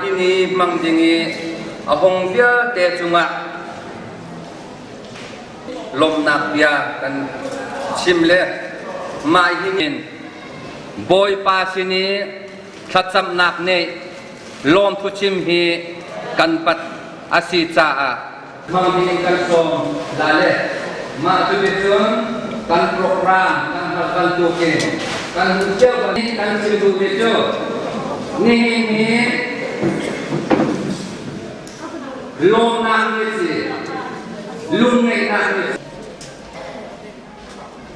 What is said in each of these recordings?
hi ni mang dingi ahong bia te chunga lom nak bia kan chimle mai hi min boy pa sini thatsam nak ne lom thu chim hi kan pat asi cha a mang dingi kan som dale ma tu betul kan program kan tu ke kan ucap kan sidu betul ni lom nak ni si lung ngai nak ni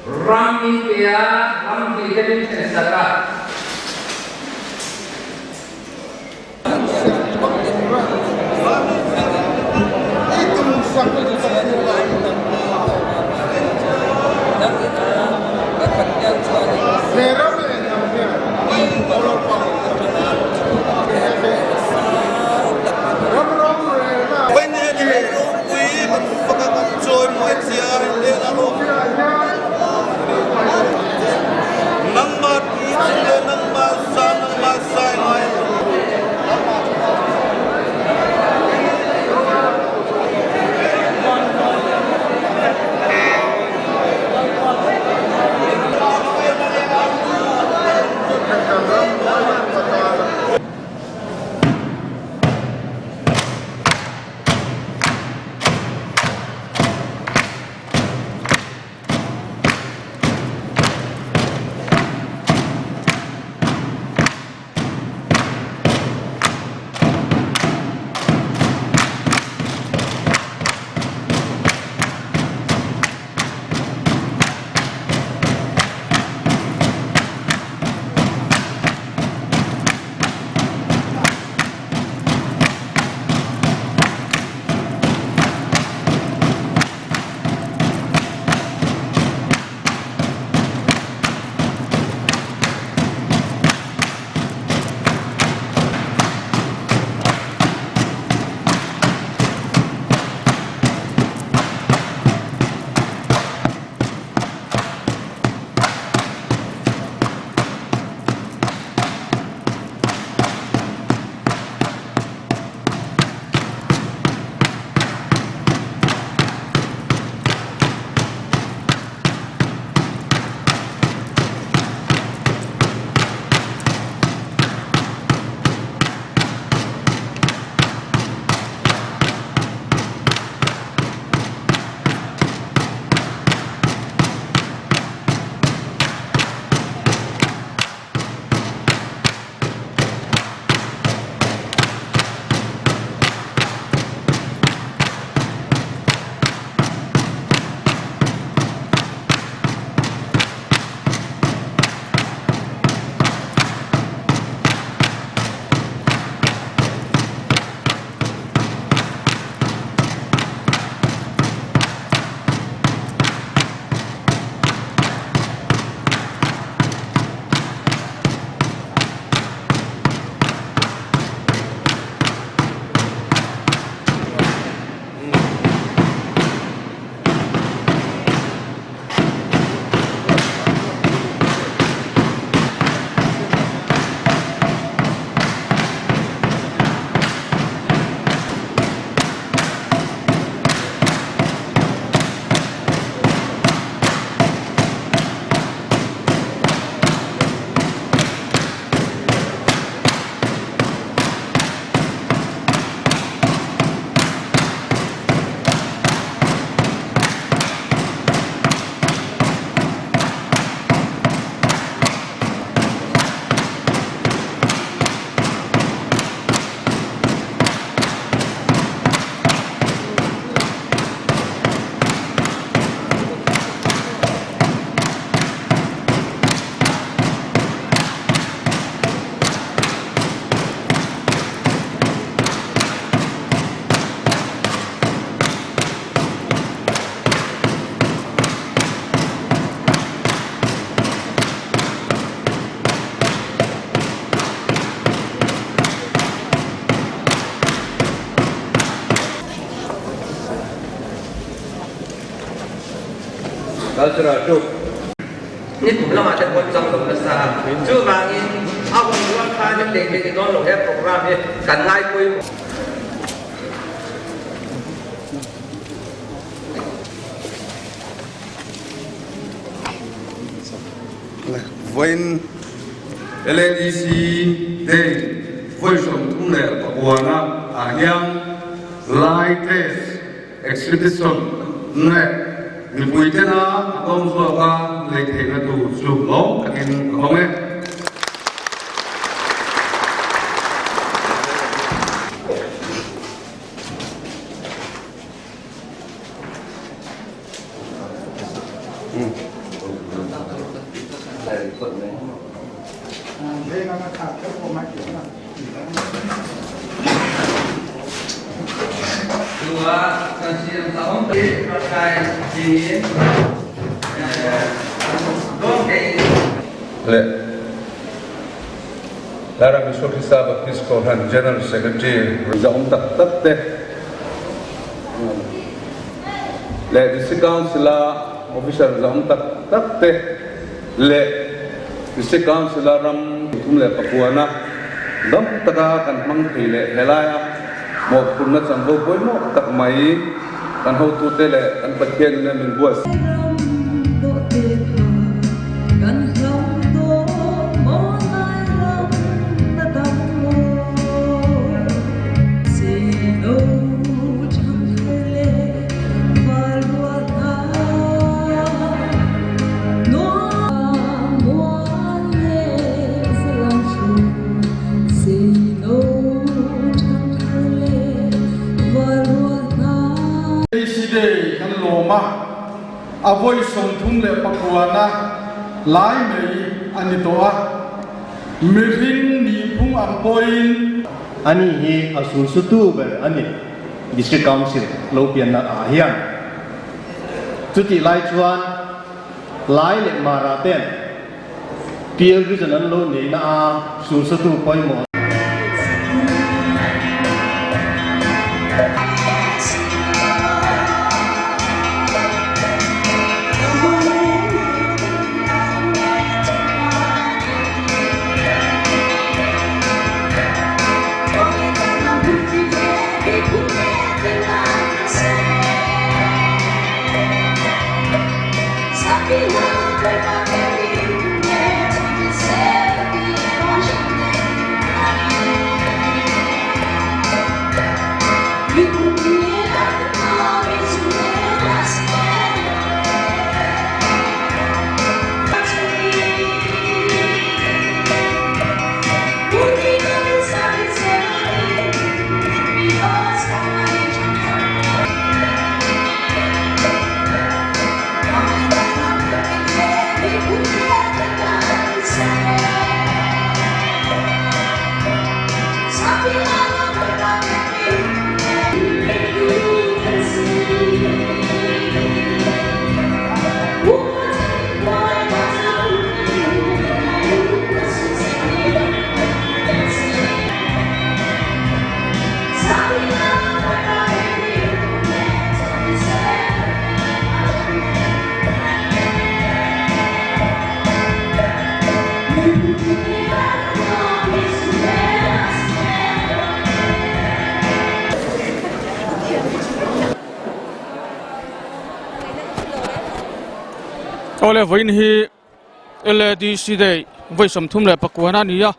Rami dia Rami jadi sesaka cultural group. Ini belum ada pocong besar. Cuma ini เอาคนว่าค่าจะเด็กเด็กน้องหลงแค่โปรแกรมนี้กันไล่คุยWhen LADC Day Vawi thum le pakwana ahyang Lai test expedition ne mi puitena dong so ka le thena tu su lo takin home dua kasihan tahun di pakai di le Lara Bishop Hisab Fiscal and General Secretary Rizam Tak te le District Council Officer Rizam Tak te le District Council Ram thum le pakwana dam taka kan mang thi le helaya mo punna sambo boy mo tak mai kan ho tu te le kan pathian le min buas Day kan loma avoi som thum le pakwana lai mei anitoa mirin ni phung ampoin ani hi asul sutu ber ani district council lo pian na ahian tuti lai chuan lai le maraten piel regional lo nei na a sul sutu poimo Ole voin hi LADC Day Vawi thum le pakwana niya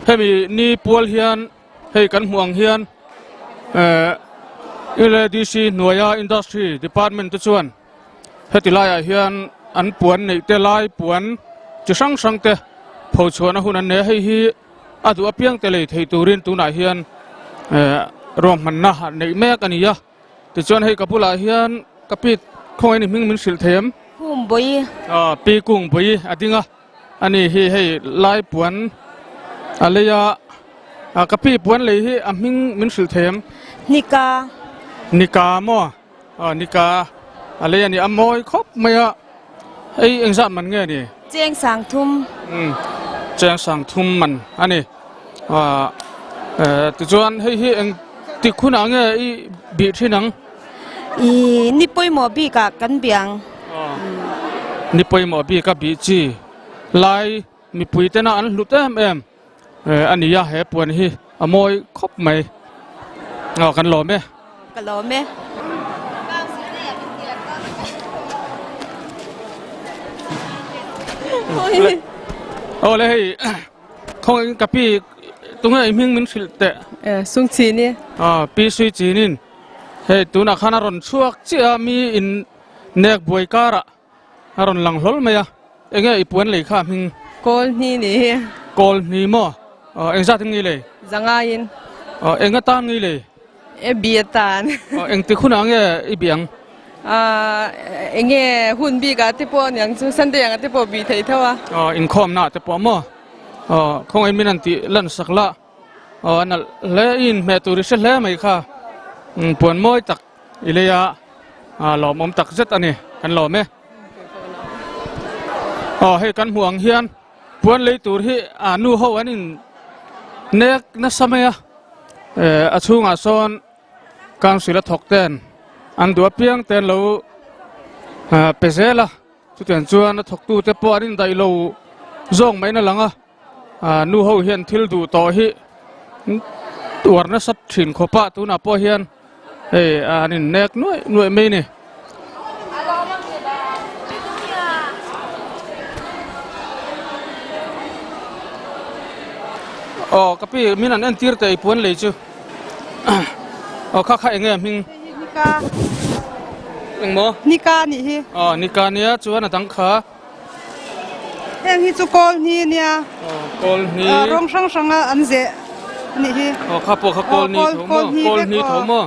hemi ni pual hian hei kan muang hian LADC Nuaya Industry Department tu chuan hetilaya hian an puan nei te lai puan chi sang sang te pho chuan a hun an ne hei hi adu apiang te le thei turin tuna hian rom man na nei mek ania ti chuan hei kapula hian kapit khoi ni ming min sil them boi pi kung boi adinga ani hi hei lai puan aleya kapi puan le hi aming min sil them nika mo nika aleya ni amoi khop maya ei engzat man nge ni cheng sang thum man ani ti chuan hei hi eng ti khuna nge i bi thinang i ni poi mo bi ka kan biang ni poi mo bi ka bi chi lai mi pui te na an hlut em อันนี้ยาแห่ปวนฮีอมอยคบไหมกันหล่อไหม cái lò mẹ โอ้เลยคงกับพี่ตรงนี้มิ่งมันสิเตะ sung chi ni ปีสุยจีนินเฮ้ตัวนักขณะรอนช่วงที่มีอินเนกบวยการะรอนหลังหลไหมอ่ะเอ็งไอ้ปวนเลยข้ามิ่ง kol ni ni กอลนี่มั้งเอ็งจะถึงงี้เลย zanga in เอ็งก็ตามงี้เลย e bietan เอ็งติคุณอังเงี้ยอีเบียง enge hun bi ga te po nyang chu san de yang te po bi thei thawa อินคอมน่ะแต่ปอมคงไอ้มินันติลันสักละนั่นเล่อินแม่ตัวริชเล่ไหมค่ะปวนมอยตักอิเลยะหล่อมอมตักเจ็ดอันนี้กันหล่อไหมให้กันห่วงเฮียนปวนเลยตัวที่นูเขาอันนี้เนกนัสมัยอาช่วงอาซอนกางศิลถกเต้นอันดัวเพียงเต้นเราเปเซละทุกอย่างชวนถกตู้เตปอรินได้เราจ้องไหมนั่นหลังนูเขาเฮียนทิลดูต่อฮีตัวนั้นสัตว์ฉินขบปะตัวน่ะพอเฮียนอันนี้เนกหน่วยไม่เนี่ยกับพี่มินันเอ็นทีร์แต่อีปวนเลยจูข้าเองมิง nika เองมั้ง nika ni hi นี่การเนี้ยชวนตั้งขา eng hi chu kol ni nia กอลนี่ rong sang sang an ze ni hi ข้าปกกอลนี่ถูกมั้งกอลนี่ถูกมั้ง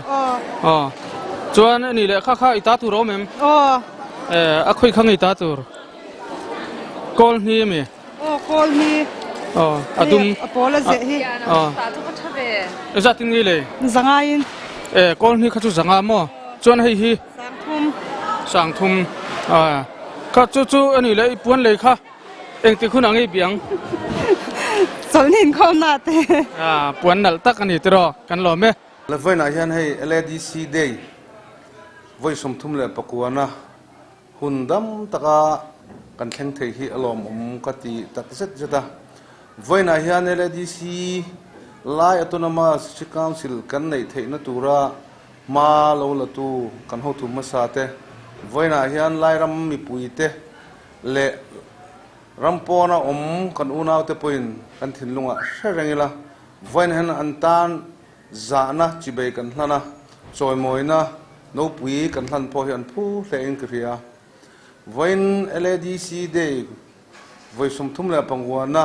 ชวนนี่แหละข้าอีตาตูร้อมเอ็มคุยข้างอีตาตูรกอลนี่มั้ย kol ni ดุม apola ze hi จะถึงนี่เลย zanga in กอลนี่ข้าจูสังอามั้งชวนให้ฮี sang thum สั่งทุ่มข้าจู่อันนี้เลยปวนเลยค่ะเองติคุณอังไอ้เบียง sol nin khom na te ปวนนั่นตักอันนี้ตรอกันหล่อไหม และไว้หน้าเฮียนให้ LADC Day ไว้สมทุมเลยปะกัวนะหุ่นดำตะกากันแข่งเทฮีอารมณ์กติตักเสร็จจะไว้หน้าเฮียน LADC Lai Autonomous District Council กันในเทนตุระมาโลละตูกันหัวทุมมาสาเตไว้หน้าเฮียนไล่รำมีปุยเตเละรำปอนะกันอุณาวเตปอินกันถิ่นลุงอ่ะเชื่อไงล่ะไว้หน้าเฮียนอันตานจานะจีเบกันนั่นนะจอยมวยนะนูปุยกันนั่นพอเฮียนผู้เลี้ยงกระเทียไว้ LADC Day ไว้สมทุมเลยปังวันนะ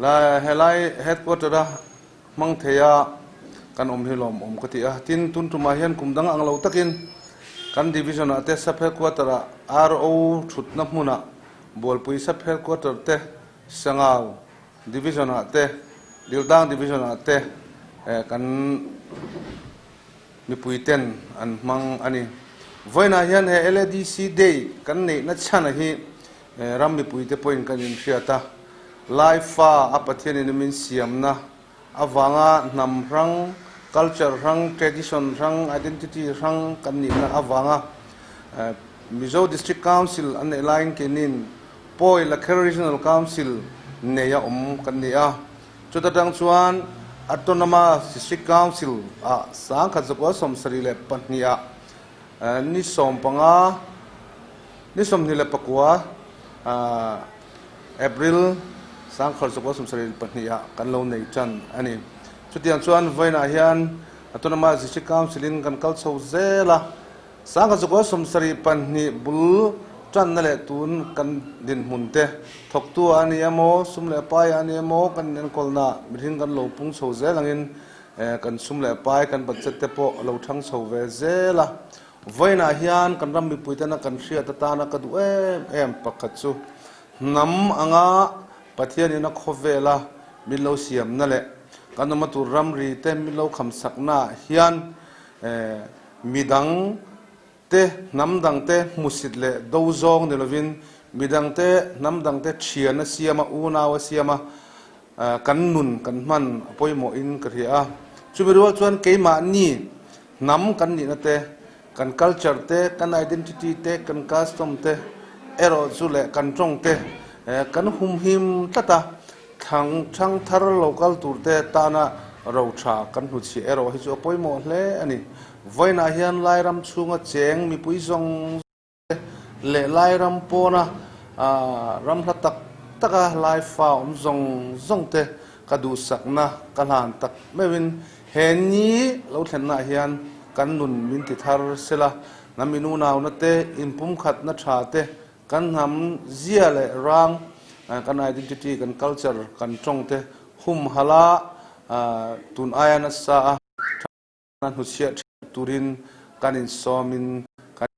ลายเฮลัยเฮดควอเตอร์มังเทียกันฮิลมกติตินตุนตุมาเฮียนคุมดังอังเลาตักินกันดิวิชั่นเตะสับเฮดควอเตอร์ RO ชุดนับมุนะบอลปุยสับเฮดควอเตอร์เตะสังเอาดิวิชั่นเตะดิลดังดิวิชั่นเตะกันมีปุยเต้นอันมังอันนี้ไว้หน้าเฮียนเฮ LADC Day กันนี่นัดชนะฮีรำมีปุยเตะพอยกันยินเชียตาไลฟ์ฟ้าอัปเทนินมินเสียมนะอวังนำรัง culture รัง tradition รัง identity รังกันนี่นะอวังMizo District Council อันนี้ไลน์กินินปอยและ Regional Council เนี่ยกันนี่จุดตั้งส่วน Autonomous District Council สังกัดจากสมศรีเล็บปันนี่นิสมปังนิสมนี่เล็บปักว่าApril สังกัดจากสมศรีปันนี่กันเราในจันอันนี้จุดตั้งส่วนไว้นะเฮียน Autonomous District Council กันกัลโซเซล่ะสังกัดจากสมศรีปันนี่บุลจันนั่นแหละตุนกันดินมุนเตะทกตัวอันนี้โมสุมเล่ไปอันนี้โมกันเงินคนน่ะมิถิงกันโลปุงโซเซลังอินกันสุมเล่ไปกันบัดเจตเตปโลทั้งโซเวเซล่ะไว้น่าเฮียนกันรำมีปุยตนะกันเชียตตานะกันดูเอ็มปักกัดซูน้ำอ่างปัทยานี่นักขเวล่ะมิโลเสียมนั่นแหละกันนำมาตุรำรีเตมิโลคำสักน่าเฮียนมีดังเตน้ำดังเตมุสิดเล่ดูจงเดลวินมีดังเตน้ำดังเตเชียนเสียมาอูนาวเสียมากันนุนกันมันปอยโมอินกระเทียช่วยไปดูว่าชวนเกี่ยมานี่น้ำกันนี่นะเตกัน culture เตกัน identity เตกัน custom เตเอโรจุเล่กันจงเตกันหุมหิมตาตา thang thar local turte tana ro tha kan hu chi ero hi chu poimo hle ani voina hian lai ram chunga cheng mi pui zong le lai ram pona ram hla tak taka lai fa zong te kadu sakna kalan tak mewin hen ni lo thlenna hian kan nun min ti thar sela naminu naw na te inpum khat na tha te kan ham zia le rang kan identity kan culture kan tong te hum hala tun ayana sa nan hu sia turin kan in somin kan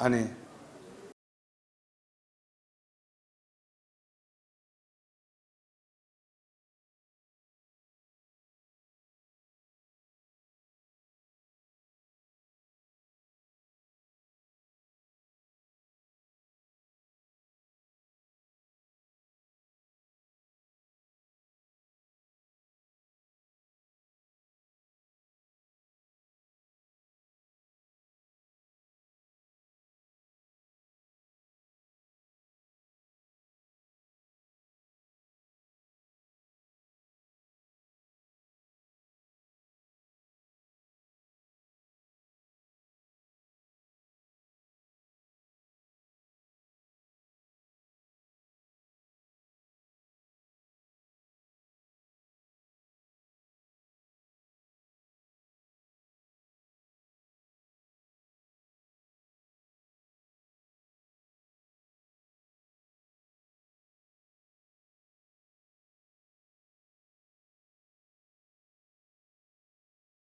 ani